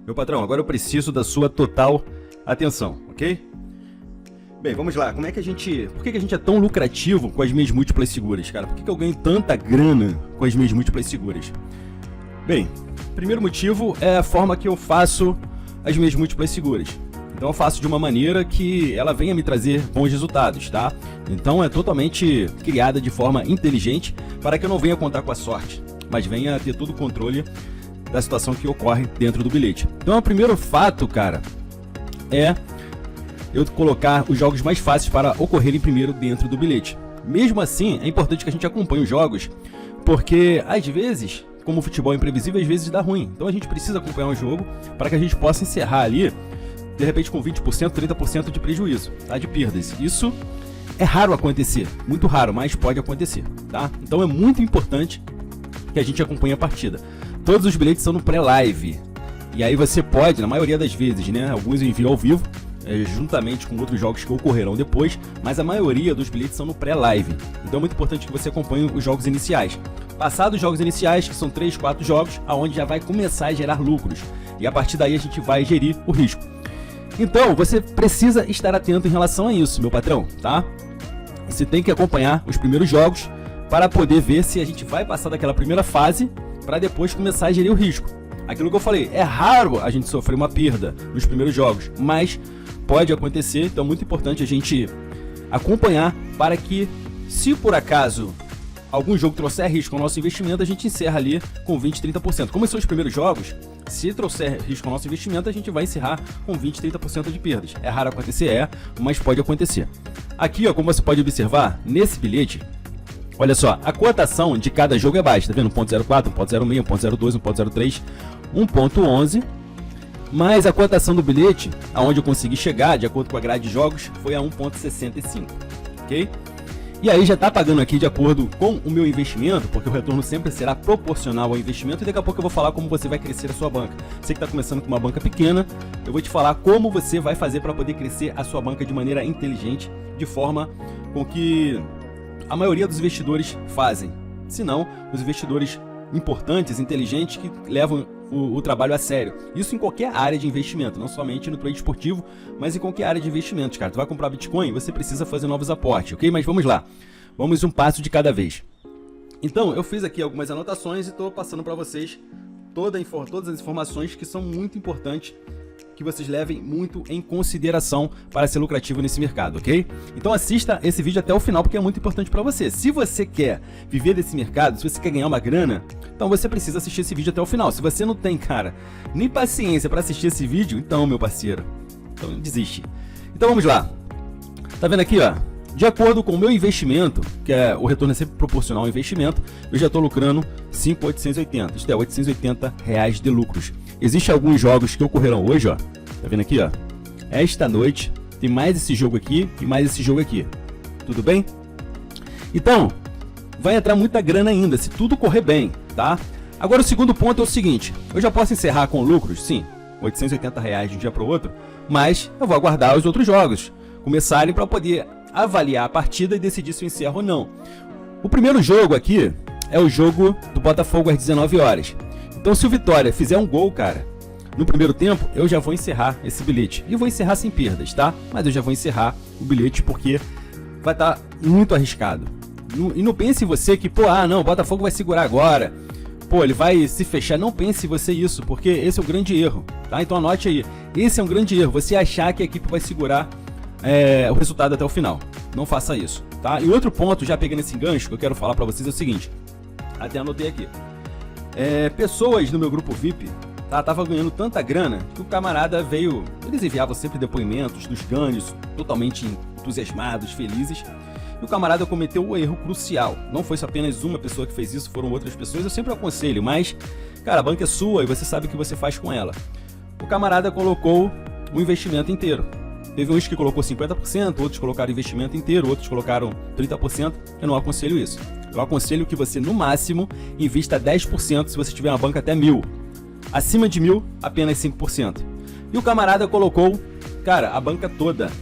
Meu patrão, agora eu preciso da sua total atenção, ok? Bem, vamos lá. Por que a gente é tão lucrativo com as meias múltiplas seguras, cara? Por que eu ganho tanta grana com as meias múltiplas seguras? Bem, primeiro motivo é a forma que eu faço as meias múltiplas seguras. Então eu faço de uma maneira que ela venha me trazer bons resultados, tá? Então é totalmente criada de forma inteligente para que eu não venha contar com a sorte, mas venha ter todo o controle da situação que ocorre dentro do bilhete. Então o primeiro fato, cara, é eu colocar os jogos mais fáceis para ocorrerem primeiro dentro do bilhete. Mesmo assim, é importante que a gente acompanhe os jogos, porque às vezes, como o futebol é imprevisível, às vezes dá ruim. Então a gente precisa acompanhar um jogo para que a gente possa encerrar ali, de repente com 20%, 30% de prejuízo, tá? De perdas. Isso é raro acontecer, muito raro, mas pode acontecer, tá? Então é muito importante que a gente acompanhe a partida. Todos os bilhetes são no pré-live, e aí você pode, na maioria das vezes, né? Alguns eu envio ao vivo, juntamente com outros jogos que ocorrerão depois, mas a maioria dos bilhetes são no pré-live. Então é muito importante que você acompanhe os jogos iniciais. Passados os jogos iniciais, que são 3, 4 jogos, aonde já vai começar a gerar lucros, e a partir daí a gente vai gerir o risco. Então, você precisa estar atento em relação a isso, meu patrão, tá? Você tem que acompanhar os primeiros jogos para poder ver se a gente vai passar daquela primeira fase para depois começar a gerir o risco. Aquilo que eu falei, é raro a gente sofrer uma perda nos primeiros jogos, mas pode acontecer, então é muito importante a gente acompanhar para que, se por acaso algum jogo trouxer risco ao nosso investimento, a gente encerra ali com 20, 30%. Como são os primeiros jogos, se trouxer risco ao nosso investimento, a gente vai encerrar com 20, 30% de perdas. É raro acontecer, mas pode acontecer. Aqui, ó, como você pode observar, nesse bilhete, olha só, a cotação de cada jogo é baixa, tá vendo? 1.04, 1.06, 1.02, 1.03, 1.11, mas a cotação do bilhete, aonde eu consegui chegar, de acordo com a grade de jogos, foi a 1.65, ok? E aí já está pagando aqui de acordo com o meu investimento, porque o retorno sempre será proporcional ao investimento, e daqui a pouco eu vou falar como você vai crescer a sua banca. Você que está começando com uma banca pequena, eu vou te falar como você vai fazer para poder crescer a sua banca de maneira inteligente, de forma com que a maioria dos investidores fazem. Se não, os investidores importantes, inteligentes, que levam o trabalho a sério. Isso em qualquer área de investimento, não somente no trade esportivo, mas em qualquer área de investimentos, cara. Tu vai comprar Bitcoin, você precisa fazer novos aportes, ok? Mas vamos lá. Vamos um passo de cada vez. Então, eu fiz aqui algumas anotações e estou passando para vocês todas as informações que são muito importantes, que vocês levem muito em consideração para ser lucrativo nesse mercado, ok? Então assista esse vídeo até o final, porque é muito importante para você. Se você quer viver desse mercado, se você quer ganhar uma grana, então você precisa assistir esse vídeo até o final. Se você não tem, cara, nem paciência para assistir esse vídeo, então, meu parceiro, então desiste. Então vamos lá. Tá vendo aqui, ó? De acordo com o meu investimento, que é o retorno é sempre proporcional ao investimento, eu já estou lucrando 5.880, isto é, R$880 de lucros. Existem alguns jogos que ocorrerão hoje, ó. Tá vendo aqui, ó? Esta noite tem mais esse jogo aqui e mais esse jogo aqui. Tudo bem? Então, vai entrar muita grana ainda, se tudo correr bem, tá? Agora o segundo ponto é o seguinte, eu já posso encerrar com lucros? Sim, R$880 de um dia para o outro, mas eu vou aguardar os outros jogos começarem para poder avaliar a partida e decidir se eu encerro ou não. O primeiro jogo aqui é o jogo do Botafogo às 19 horas. Então se o Vitória fizer um gol, cara, no primeiro tempo, eu já vou encerrar esse bilhete. E eu vou encerrar sem perdas, tá? Mas eu já vou encerrar o bilhete porque vai estar muito arriscado. E não pense você que, pô, não, o Botafogo vai segurar agora. Pô, ele vai se fechar. Não pense você isso, porque esse é o grande erro, tá? Então anote aí. Esse é um grande erro, você achar que a equipe vai segurar o resultado até o final. Não faça isso, tá? E outro ponto, já pegando esse gancho, que eu quero falar pra vocês é o seguinte. Até anotei aqui. Pessoas no meu grupo VIP, tá, tava ganhando tanta grana que o camarada veio, eles enviavam sempre depoimentos dos ganhos, totalmente entusiasmados, felizes, e o camarada cometeu um erro crucial. Não foi só apenas uma pessoa que fez isso, foram outras pessoas. Eu sempre aconselho, mas, cara, a banca é sua e você sabe o que você faz com ela. O camarada colocou o investimento inteiro. Teve uns que colocou 50%, outros colocaram investimento inteiro, outros colocaram 30%. Eu não aconselho isso. Eu aconselho que você, no máximo, invista 10% se você tiver uma banca até 1.000. Acima de 1.000, apenas 5%. E o camarada colocou, cara, a banca toda.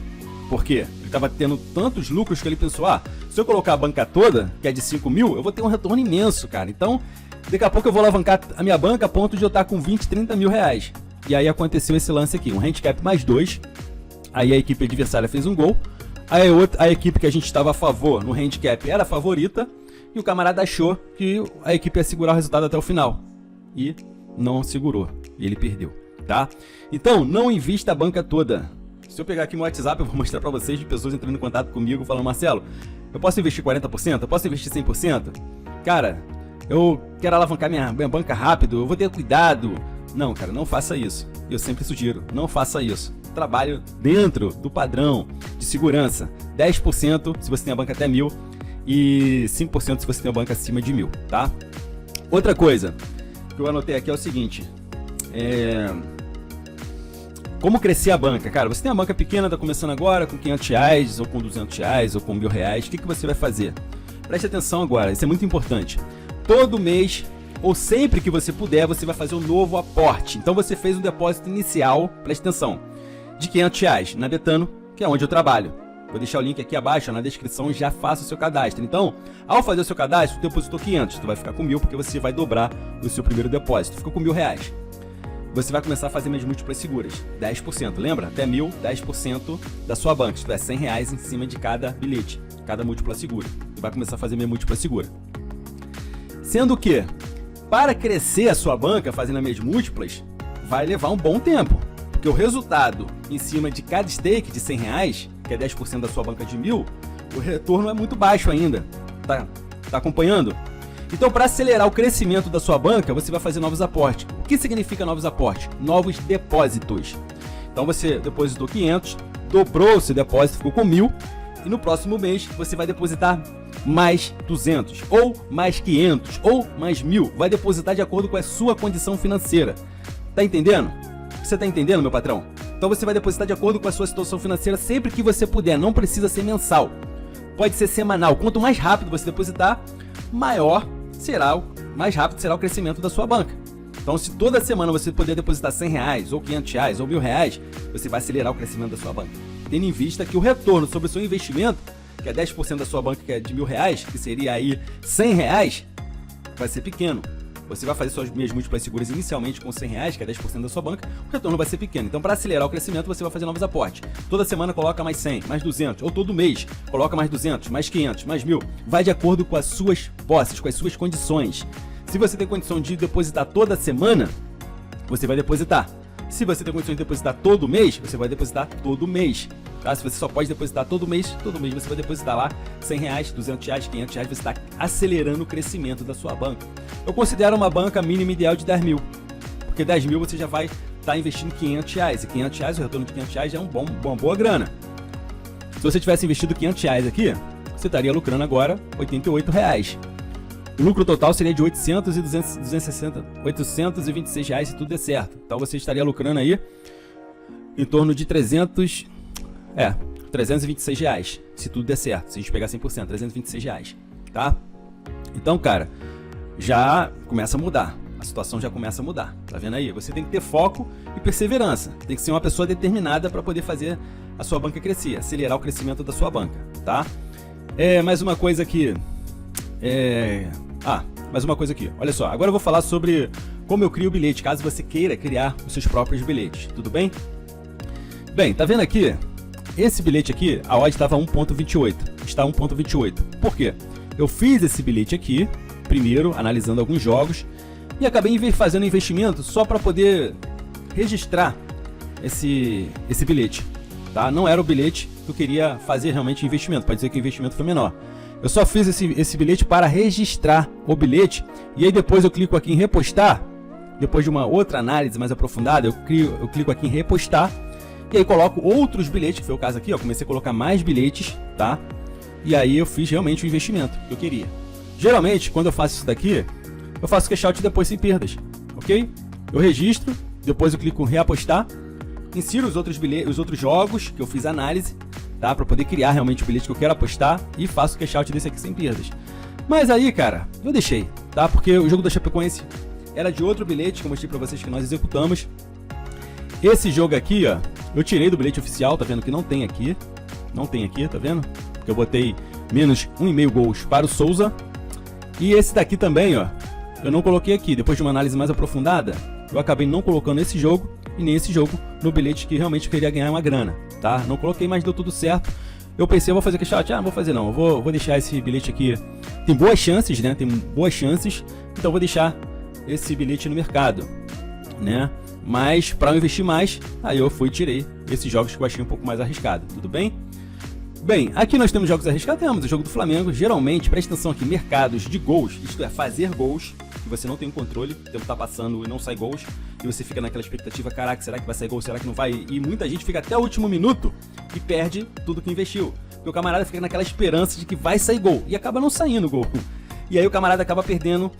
Por quê? Ele estava tendo tantos lucros que ele pensou, se eu colocar a banca toda, que é de 5.000, eu vou ter um retorno imenso, cara. Então, daqui a pouco eu vou alavancar a minha banca a ponto de eu estar com 20, 30 mil reais. e aí aconteceu esse lance aqui, um handicap mais 2, aí a equipe adversária fez um gol, aí a equipe que a gente estava a favor no handicap era a favorita, e o camarada achou que a equipe ia segurar o resultado até o final, e não segurou, e ele perdeu, tá? Então, não invista a banca toda. Se eu pegar aqui meu WhatsApp, eu vou mostrar pra vocês de pessoas entrando em contato comigo, falando, Marcelo, eu posso investir 40%? Eu posso investir 100%? Cara, eu quero alavancar minha banca rápido, eu vou ter cuidado. Não, cara, não faça isso. Eu sempre sugiro, não faça isso. Trabalho dentro do padrão de segurança. 10% se você tem a banca até 1.000 e 5% se você tem a banca acima de 1.000, tá? Outra coisa que eu anotei aqui é o seguinte, como crescer a banca? Cara, você tem a banca pequena, tá começando agora com R$500, ou com R$200, ou com R$1.000, o que você vai fazer? Preste atenção agora, isso é muito importante. Todo mês, ou sempre que você puder, você vai fazer um novo aporte. Então você fez um depósito inicial, preste atenção, de R$500 na Betano, que é onde eu trabalho. Vou deixar o link aqui abaixo, na descrição, já faça o seu cadastro. Então, ao fazer o seu cadastro, tu depositou 500, tu vai ficar com 1.000, porque você vai dobrar o seu primeiro depósito. Ficou com R$1.000. Você vai começar a fazer minhas múltiplas seguras, 10%, lembra? Até 1.000, 10% da sua banca, isto é, R$100 em cima de cada bilhete, cada múltipla segura. Você vai começar a fazer minha múltipla segura. Sendo que, para crescer a sua banca fazendo as minhas múltiplas, vai levar um bom tempo, porque o resultado em cima de cada stake de R$100, que é 10% da sua banca de 1.000, o retorno é muito baixo ainda, tá acompanhando? Então, para acelerar o crescimento da sua banca, você vai fazer novos aportes. O que significa novos aportes? Novos depósitos. Então, você depositou 500, dobrou o seu depósito, ficou com 1.000, e no próximo mês você vai depositar mais 200, ou mais 500, ou mais 1.000. Vai depositar de acordo com a sua condição financeira. Tá entendendo? Você tá entendendo, meu patrão? Então, você vai depositar de acordo com a sua situação financeira sempre que você puder. Não precisa ser mensal. Pode ser semanal. Quanto mais rápido você depositar, mais rápido será o crescimento da sua banca. Então, se toda semana você puder depositar R$100, ou R$500, ou R$1.000, você vai acelerar o crescimento da sua banca. Tendo em vista que o retorno sobre o seu investimento, que é 10% da sua banca, que é de R$1.000, que seria aí R$100, vai ser pequeno. Você vai fazer suas minhas múltiplas seguras inicialmente com R$100, que é 10% da sua banca, o retorno vai ser pequeno. Então, para acelerar o crescimento, você vai fazer novos aportes. Toda semana coloca mais 100, mais 200, ou todo mês coloca mais 200, mais 500, mais 1.000. Vai de acordo com as suas posses, com as suas condições. Se você tem condição de depositar toda semana, você vai depositar. Se você tem condição de depositar todo mês, você vai depositar todo mês. Tá? Se você só pode depositar todo mês você vai depositar lá R$100, R$200, R$500, você está acelerando o crescimento da sua banca. Eu considero uma banca mínima ideal de 10.000, porque 10.000 você já vai estar investindo R$500, e R$500, o retorno de R$500 é uma boa grana. Se você tivesse investido R$500 aqui, você estaria lucrando agora R$88. O lucro total seria de 800 e 260, 826 reais se tudo der certo. Então você estaria lucrando aí em torno de 326 reais, se tudo der certo. Se a gente pegar 100%, 326 reais, tá? Então, cara, já começa a mudar. A situação já começa a mudar, tá vendo aí? Você tem que ter foco e perseverança. Tem que ser uma pessoa determinada para poder fazer a sua banca crescer, acelerar o crescimento da sua banca, tá? Mais uma coisa aqui. Mais uma coisa aqui. Olha só, agora eu vou falar sobre como eu crio o bilhete, caso você queira criar os seus próprios bilhetes, tudo bem? Bem, tá vendo aqui? Esse bilhete aqui, a odd estava 1.28, está 1.28. Por quê? Eu fiz esse bilhete aqui, primeiro, analisando alguns jogos, e acabei fazendo investimento só para poder registrar esse bilhete, tá? Não era o bilhete que eu queria fazer realmente investimento, pode dizer que o investimento foi menor. Eu só fiz esse bilhete para registrar o bilhete, e aí depois eu clico aqui em repostar, depois de uma outra análise mais aprofundada, eu clico aqui em repostar, e aí coloco outros bilhetes, que foi o caso aqui, ó, comecei a colocar mais bilhetes, tá? E aí eu fiz realmente o investimento que eu queria. Geralmente, quando eu faço isso daqui, eu faço cash out depois sem perdas, ok? Eu registro, depois eu clico em reapostar, insiro os outros bilhetes, os outros jogos que eu fiz análise, tá? Para poder criar realmente o bilhete que eu quero apostar e faço o cash out desse aqui sem perdas. Mas aí, cara, eu deixei, tá? Porque o jogo da Chapecoense era de outro bilhete que eu mostrei para vocês que nós executamos. Esse jogo aqui, ó, eu tirei do bilhete oficial, tá vendo que não tem aqui, tá vendo? Porque eu botei menos 1,5 gols para o Souza. E esse daqui também, ó, eu não coloquei aqui. Depois de uma análise mais aprofundada, eu acabei não colocando esse jogo e nem esse jogo no bilhete que realmente eu queria ganhar uma grana, tá? Não coloquei, mas deu tudo certo. Eu pensei, eu vou fazer cash out, não vou fazer não, eu vou deixar esse bilhete aqui, tem boas chances, né? Tem boas chances, então eu vou deixar esse bilhete no mercado, né? Mas para eu investir mais, aí eu fui e tirei esses jogos que eu achei um pouco mais arriscado, tudo bem? Bem, aqui nós temos jogos arriscados, temos o jogo do Flamengo, geralmente, presta atenção aqui, mercados de gols, isto é, fazer gols, que você não tem controle, o tempo tá passando e não sai gols, e você fica naquela expectativa, caraca, será que vai sair gol, será que não vai? E muita gente fica até o último minuto e perde tudo que investiu, porque o camarada fica naquela esperança de que vai sair gol, e acaba não saindo gol. E aí o camarada acaba perdendo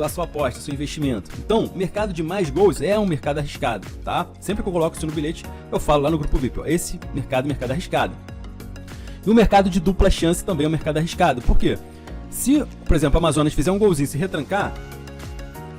a sua aposta, o seu investimento. Então, o mercado de mais gols é um mercado arriscado, tá? Sempre que eu coloco isso no bilhete, eu falo lá no grupo VIP, ó, esse mercado é mercado arriscado. E o mercado de dupla chance também é um mercado arriscado. Por quê? Se, por exemplo, a Amazonas fizer um golzinho e se retrancar,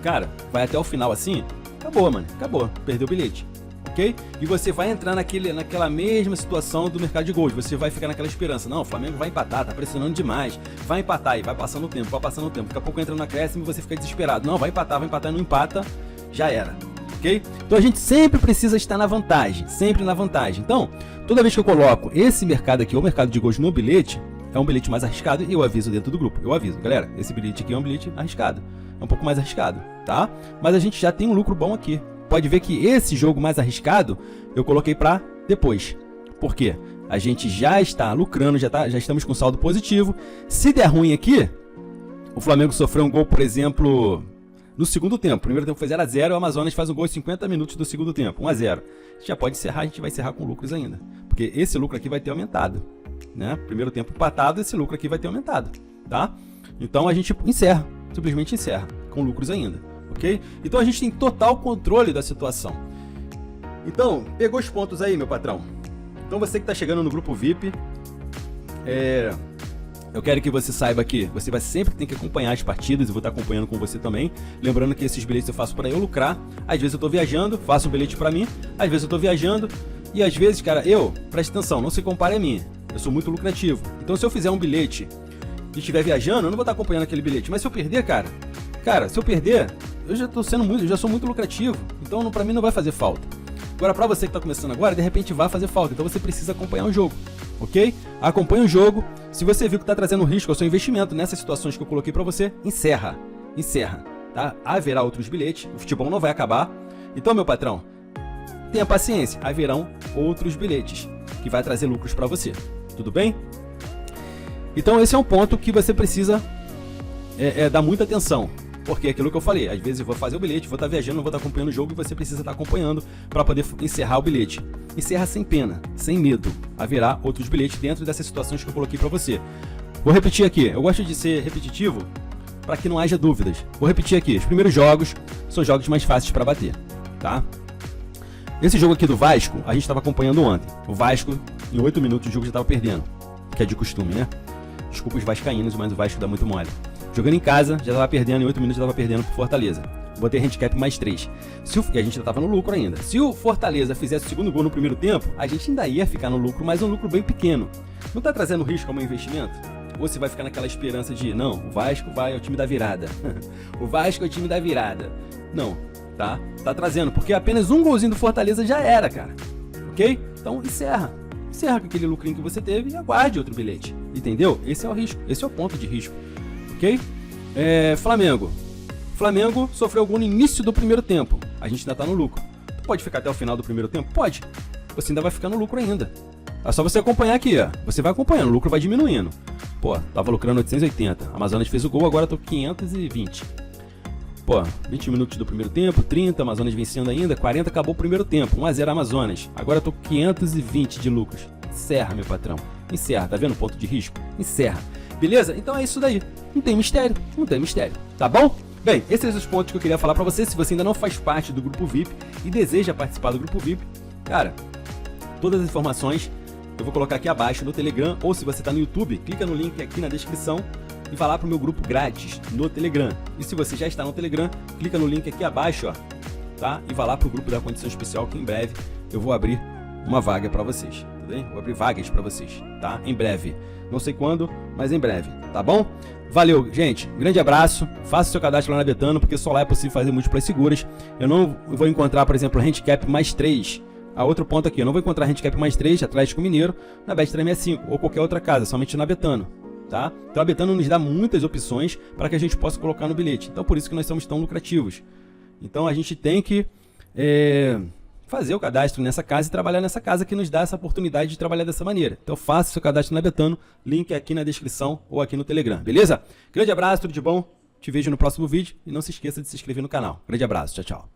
cara, vai até o final assim, acabou, mano, acabou, perdeu o bilhete. Ok? E você vai entrar naquela mesma situação do mercado de gols. Você vai ficar naquela esperança. Não, o Flamengo vai empatar, tá pressionando demais. Vai empatar e vai passando o tempo, vai passando o tempo. Daqui a pouco entra no acréscimo e você fica desesperado. Não, vai empatar e não empata, já era. Ok? Então a gente sempre precisa estar na vantagem. Sempre na vantagem. Então, toda vez que eu coloco esse mercado aqui, o mercado de gols no bilhete, é um bilhete mais arriscado e eu aviso dentro do grupo. Eu aviso, galera, esse bilhete aqui é um bilhete arriscado. É um pouco mais arriscado, tá? Mas a gente já tem um lucro bom aqui. Pode ver que esse jogo mais arriscado eu coloquei para depois. Por quê? A gente já está lucrando, já estamos com saldo positivo. Se der ruim aqui, o Flamengo sofreu um gol, por exemplo, no segundo tempo. O primeiro tempo foi 0 a 0, o Amazonas faz um gol em 50 minutos do segundo tempo, 1 a 0. A gente já pode encerrar, a gente vai encerrar com lucros ainda. Porque esse lucro aqui vai ter aumentado, né? Primeiro tempo empatado, esse lucro aqui vai ter aumentado, tá? Então a gente encerra, simplesmente encerra, com lucros ainda. Ok? Então a gente tem total controle da situação. Então, pegou os pontos aí, meu patrão? Então você que está chegando no grupo VIP, eu quero que você saiba que você vai sempre ter que acompanhar as partidas, eu vou estar acompanhando com você também. Lembrando que esses bilhetes eu faço para eu lucrar. Às vezes eu estou viajando, faço um bilhete para mim, às vezes eu estou viajando e às vezes, cara, presta atenção, não se compare a mim. Eu sou muito lucrativo. Então se eu fizer um bilhete e estiver viajando, eu não vou estar acompanhando aquele bilhete. Mas se eu perder, cara, se eu perder, eu já sou muito lucrativo, então para mim não vai fazer falta. Agora para você que está começando agora, de repente vai fazer falta, então você precisa acompanhar o jogo, ok? Acompanhe o jogo, se você viu que está trazendo risco ao seu investimento nessas situações que eu coloquei para você, encerra, tá? Haverá outros bilhetes, o futebol não vai acabar, então meu patrão, tenha paciência, haverão outros bilhetes que vai trazer lucros para você, tudo bem? Então esse é um ponto que você precisa dar muita atenção. Porque é aquilo que eu falei, às vezes eu vou fazer o bilhete, vou estar viajando, não vou estar acompanhando o jogo e você precisa estar acompanhando para poder encerrar o bilhete. Encerra sem pena, sem medo. Haverá outros bilhetes dentro dessas situações que eu coloquei para você. Vou repetir aqui, eu gosto de ser repetitivo para que não haja dúvidas. Vou repetir aqui, os primeiros jogos são jogos mais fáceis para bater, tá? Esse jogo aqui do Vasco, a gente estava acompanhando ontem. O Vasco, em 8 minutos o jogo já estava perdendo, que é de costume, né? Desculpa os vascaínos, mas o Vasco dá muito mole. Jogando em casa, já estava perdendo, em 8 minutos já estava perdendo pro Fortaleza. Botei handicap mais 3. E a gente já estava no lucro ainda. Se o Fortaleza fizesse o segundo gol no primeiro tempo, a gente ainda ia ficar no lucro, mas um lucro bem pequeno. Não está trazendo risco ao meu investimento? Ou você vai ficar naquela esperança de, não, o Vasco é o time da virada. O Vasco é o time da virada. Não, tá? Tá trazendo, porque apenas um golzinho do Fortaleza já era, cara. Ok? Então encerra. Encerra com aquele lucrinho que você teve e aguarde outro bilhete. Entendeu? Esse é o risco, esse é o ponto de risco. Ok? Flamengo sofreu gol no início do primeiro tempo. A gente ainda tá no lucro. Tu pode ficar até o final do primeiro tempo? Pode. Você ainda vai ficar no lucro ainda. É só você acompanhar aqui, ó. Você vai acompanhando, o lucro vai diminuindo. Pô, tava lucrando 880. A Amazonas fez o gol, agora tô com 520. Pô, 20 minutos do primeiro tempo, 30, Amazonas vencendo ainda, 40, acabou o primeiro tempo, 1 a 0 Amazonas. Agora tô com 520 de lucros. Encerra, meu patrão. Encerra, tá vendo o ponto de risco? Encerra. Beleza? Então é isso daí. Não tem mistério, tá bom? Bem, esses são os pontos que eu queria falar pra você. Se você ainda não faz parte do grupo VIP e deseja participar do grupo VIP, cara, todas as informações eu vou colocar aqui abaixo no Telegram, ou se você tá no YouTube, clica no link aqui na descrição e vai lá pro meu grupo grátis no Telegram. E se você já está no Telegram, clica no link aqui abaixo, ó, tá? E vai lá pro grupo da Condição Especial, que em breve eu vou abrir uma vaga pra vocês. tudo bem? Vou abrir vagas para vocês, tá? Em breve. Não sei quando, mas em breve, tá bom? Valeu, gente. Grande abraço. Faça o seu cadastro lá na Betano, porque só lá é possível fazer múltiplas seguras. Eu não vou encontrar, por exemplo, handicap mais 3. A outro ponto aqui, eu não vou encontrar handicap mais 3, Atlético Mineiro, na Bet365 ou qualquer outra casa, somente na Betano, tá? Então a Betano nos dá muitas opções para que a gente possa colocar no bilhete. Então por isso que nós somos tão lucrativos. Então a gente tem que fazer o cadastro nessa casa e trabalhar nessa casa que nos dá essa oportunidade de trabalhar dessa maneira. Então faça o seu cadastro na Betano, link aqui na descrição ou aqui no Telegram, beleza? Grande abraço, tudo de bom, te vejo no próximo vídeo e não se esqueça de se inscrever no canal. Grande abraço, tchau, tchau.